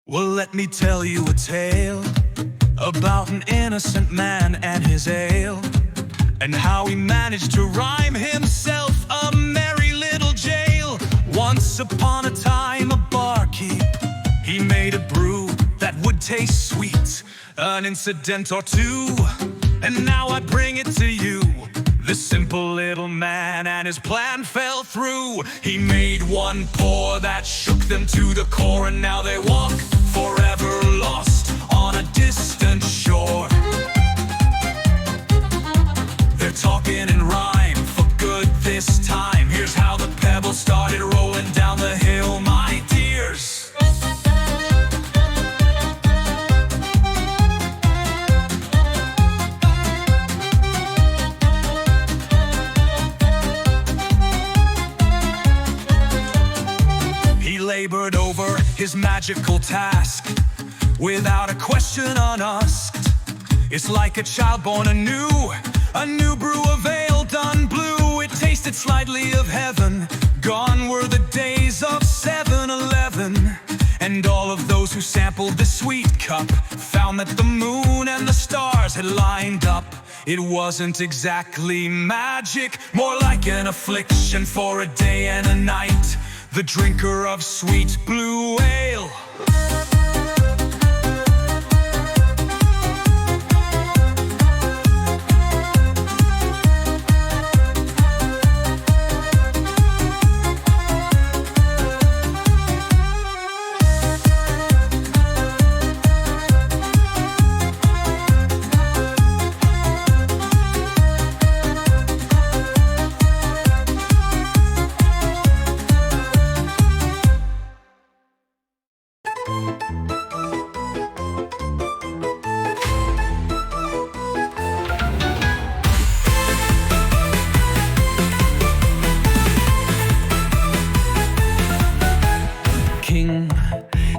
Well, let me tell you a tale about an innocent man and his ale, and how he managed to rhyme himself a merry little jail. Once upon a time, a barkeep, he made a brew that would taste sweet, an incident or two, and now I bring it to you. This simple little man and his plan fell through. He made one pour that shook them to the core, and now they walk forever lost on a distant shore. They're talking in rhyme for good this time. Here's how the pebbles started rolling down the hill, my dears. He labored over his magical task without a question unasked. It's like a child born anew, a new brew of ale done blue. It tasted slightly of heaven. Gone were the days of 7-Eleven. And all of those who sampled the sweet cup found that the moon and the stars had lined up. It wasn't exactly magic, more like an affliction for a day and a night. The drinker of sweet blue ale.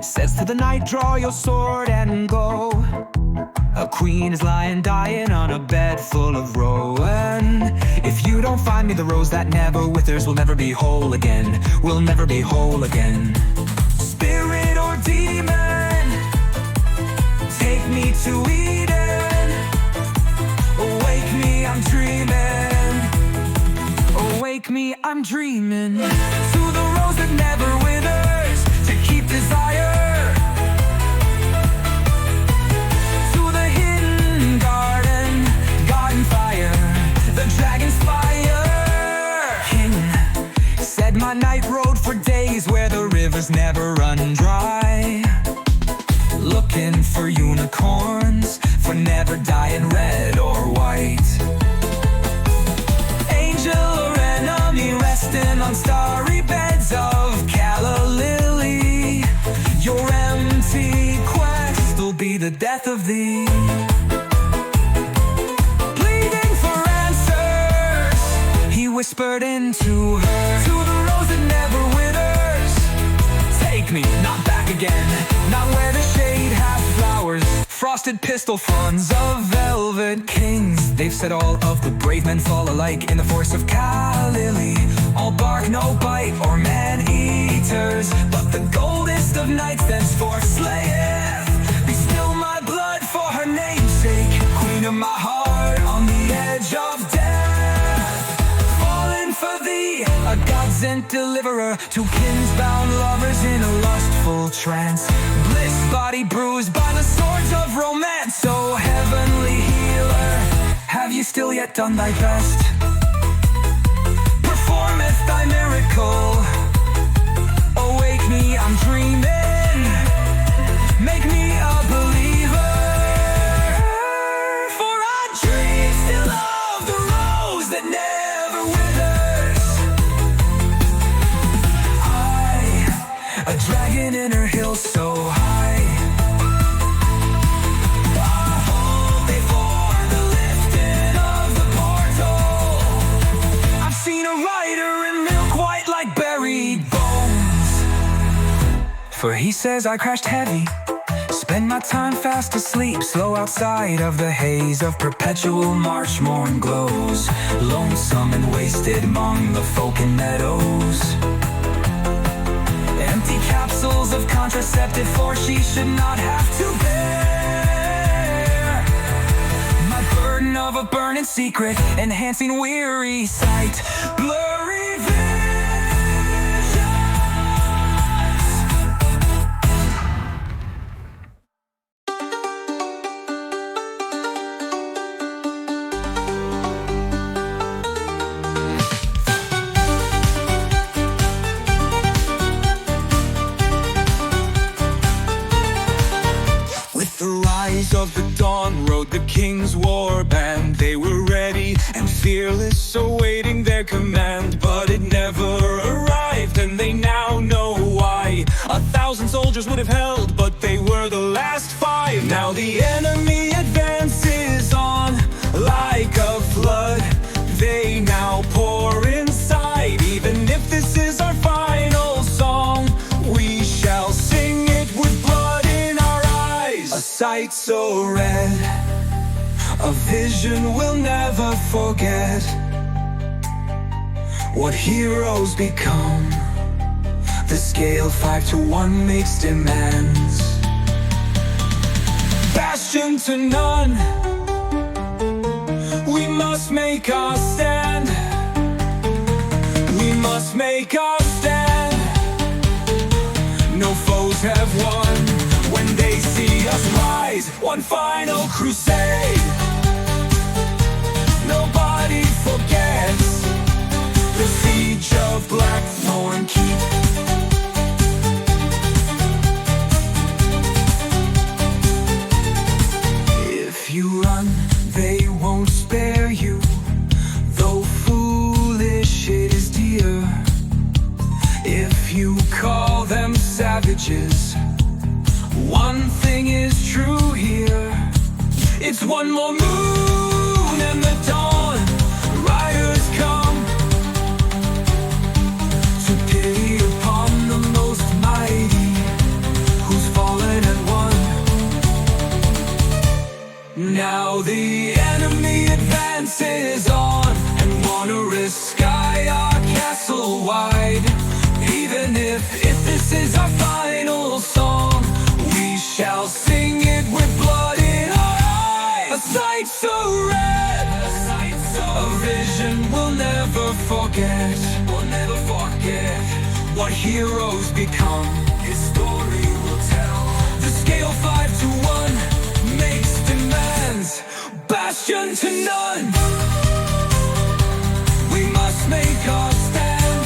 Says to the night, draw your sword and go. A queen is lying dying on a bed full of rowan. If you don't find me the rose that never withers, we'll never be whole again. We'll never be whole again. Spirit or demon, take me to Eden. Awake me, I'm dreaming. Awake me, I'm dreaming. To the rose that never withers, to keep desire. To the hidden garden, garden fire, the dragon's fire. King said my knight rode for days where the rivers never run dry, looking for unicorns, for never dying red or white. Angel or enemy resting on starry beds of calla lily. Your empty quest will be the death of thee. Pleading for answers, he whispered into her. To the rose that never withers, take me, not back again, not where the shade has flowers. Frosted pistol fronds of velvet kings. They've said all of the brave men fall alike in the forest of Calili. All bark, no bite, or man-eaters, but the goldest of knights thenceforth slayeth. Be still my blood for her namesake, queen of my heart on the edge of death. Fallen for thee, a God-sent deliverer to kins-bound lovers in a lustful trance. Bliss body bruised by the swords of romance. So heavenly healer, have you still yet done thy best? Performeth thy miracle. Awake me, I'm dreaming. Make me a believer. For I dream still of the rose that never withers. A dragon in her hill so high. I hold before the lifting of the portal. I've seen a rider in milk white like buried bones. For he says I crashed heavy, spend my time fast asleep, slow outside of the haze of perpetual March morn glows, lonesome and wasted among the folk in meadows. Empty caps capsules of contraceptive, for she should not have to bear my burden of a burning secret, enhancing weary sight, blurry visions. The rise of the dawn rode the king's war band. They were ready and fearless, awaiting their command. But it never arrived, and they now know why. 1,000 soldiers would have held, but they were the last 5. Now the enemy advances on like a flood. They now pour inside. Even if this is our final song, we shall sing it with blood in our eyes. A sight so red, a vision we'll never forget. What heroes become. The scale 5 to 1 makes demands. Bastion to none, we must make our stand. We must make our stand. No foes have won when they see us rise. One final crusade. Nobody forgets the siege of Blackthorn Keep. If you run, they won't spare you. Though foolish, it is dear. If you call them savages, one thing is true here. It's one more moon and the dawn. Riders come to pity upon the most mighty, who's fallen and won. Now the enemy advances on, and wanna risk sky our castle wide. Even if this is our final song, we shall sing it with blood in our eyes. A sight so red, a vision we'll never forget. We'll never forget what heroes become. His story will tell. The scale 5 to 1 makes demands. Bastion to none, we must make our stand.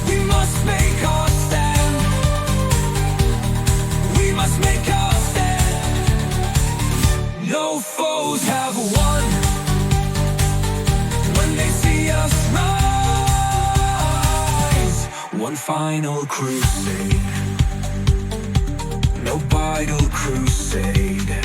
We must make our stand. We must make our stand. No foes have won when they see us rise. One final crusade. No vital crusade.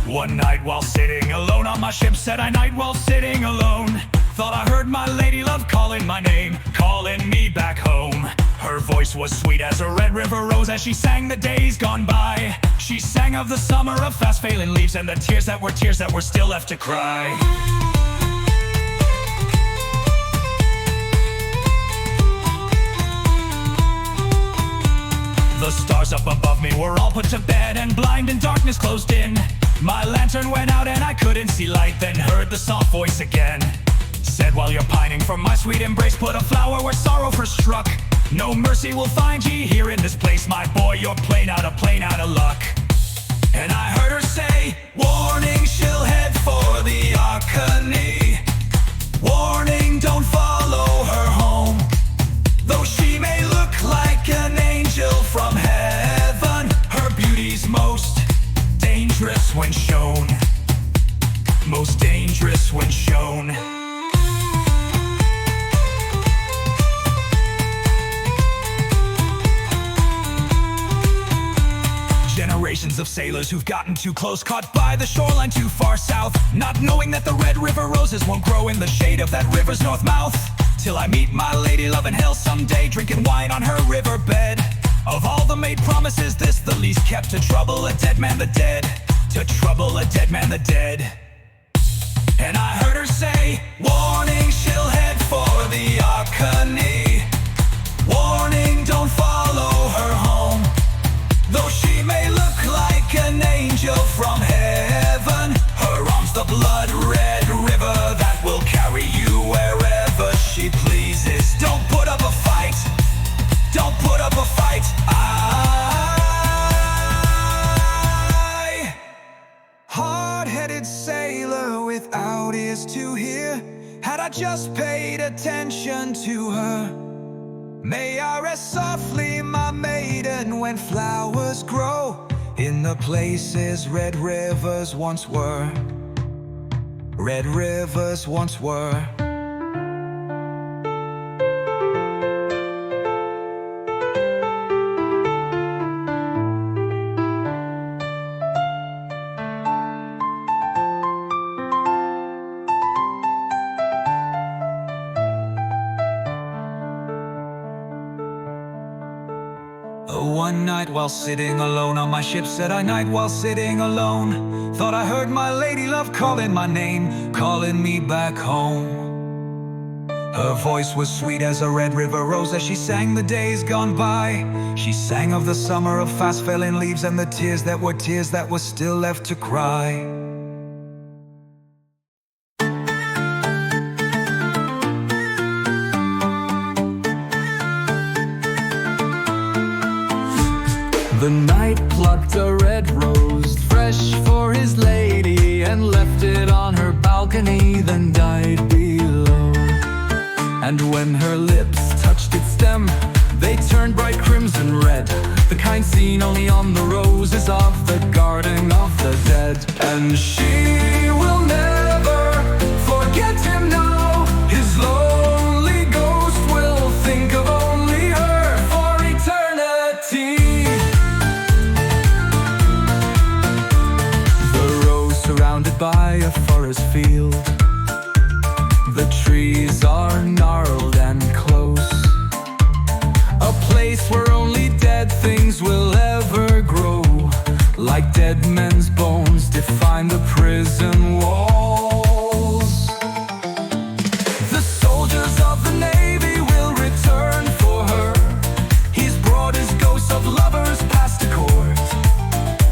One night while sitting alone on my ship, said I night while sitting alone. Thought I heard my lady love calling my name, calling me back home. Her voice was sweet as a red river rose as she sang the days gone by. She sang of the summer of fast failing leaves and the tears that were still left to cry. The stars up above me were all put to bed, and blind and darkness closed in. My lantern went out and I couldn't see light, then heard the soft voice again. Said, while you're pining for my sweet embrace, put a flower where sorrow first struck. No mercy will find ye here in this place, my boy, you're plain out of luck. And I heard her say, warning, she'll head for the Arcany. Warning, don't follow her home. Though she may look like an angel from heaven, her beauty's most dangerous when shown. Most sailors who've gotten too close, caught by the shoreline too far south, not knowing that the Red River roses won't grow in the shade of that river's north mouth. Till I meet my lady love in hell someday, drinking wine on her riverbed. Of all the made promises, this the least kept, to trouble a dead man the dead, to trouble a dead man the dead. And I heard her say, warning, she'll head for the Arcany. Warning, don't follow her home. Though she may look like an angel from heaven, her arms the blood-red river that will carry you wherever she pleases. Don't put up a fight. Don't put up a fight. I, hard-headed sailor without ears to hear, had I just paid attention to her. May I rest softly, my maiden, when flowers grow in the places red rivers once were. Red rivers once were. One night while sitting alone on my ship, said I, night while sitting alone, thought I heard my lady love calling my name, calling me back home. Her voice was sweet as a red river rose as she sang the days gone by. She sang of the summer of fast falling leaves and the tears that were still left to cry. The knight plucked a red rose, fresh for his lady, and left it on her balcony, then died below. And when her lips touched its stem, they turned bright crimson red, the kind seen only on the roses of the garden of the dead. And she will never forget him now, his lonely ghost will think of only her for eternity. Surrounded by a forest field, the trees are gnarled and close, a place where only dead things will ever grow, like dead men's bones define the prison walls. The soldiers of the Navy will return for her, he's brought his ghosts of lovers past the court.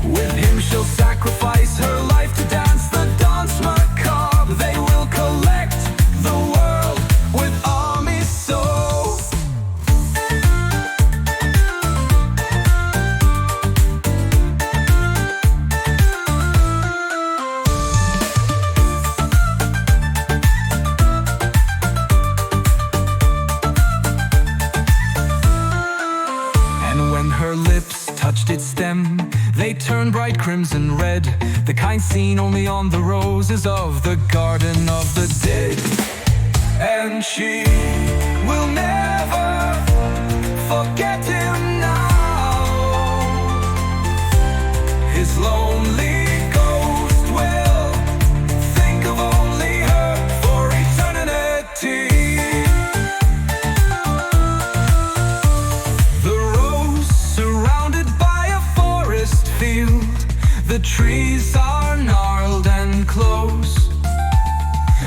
With him she'll sacrifice her life to dance the dance macabre. They will collect the world with armies so. And when her lips touched its stem, they turned bright crimson red, the kind seen only on the roses of the garden of the dead. And she will never forget him now, his lonely ghost will think of only her for eternity. The trees are gnarled and close,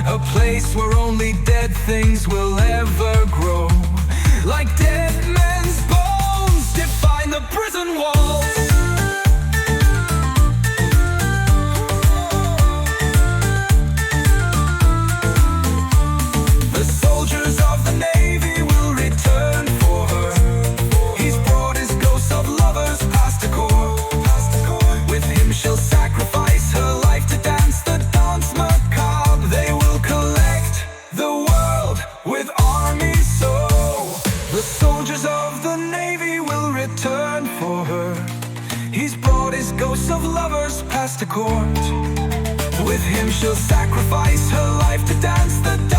a place where only dead things will ever grow, like dead men's bones define the prison walls. The soldiers of the Navy will return for her, he's brought his ghosts of lovers past the court. With him she'll sacrifice her life to dance the dance macabre. They will collect the world with armies so. The soldiers of the Navy will return for her, he's brought his ghosts of lovers past the court. With him she'll sacrifice her life to dance the dance.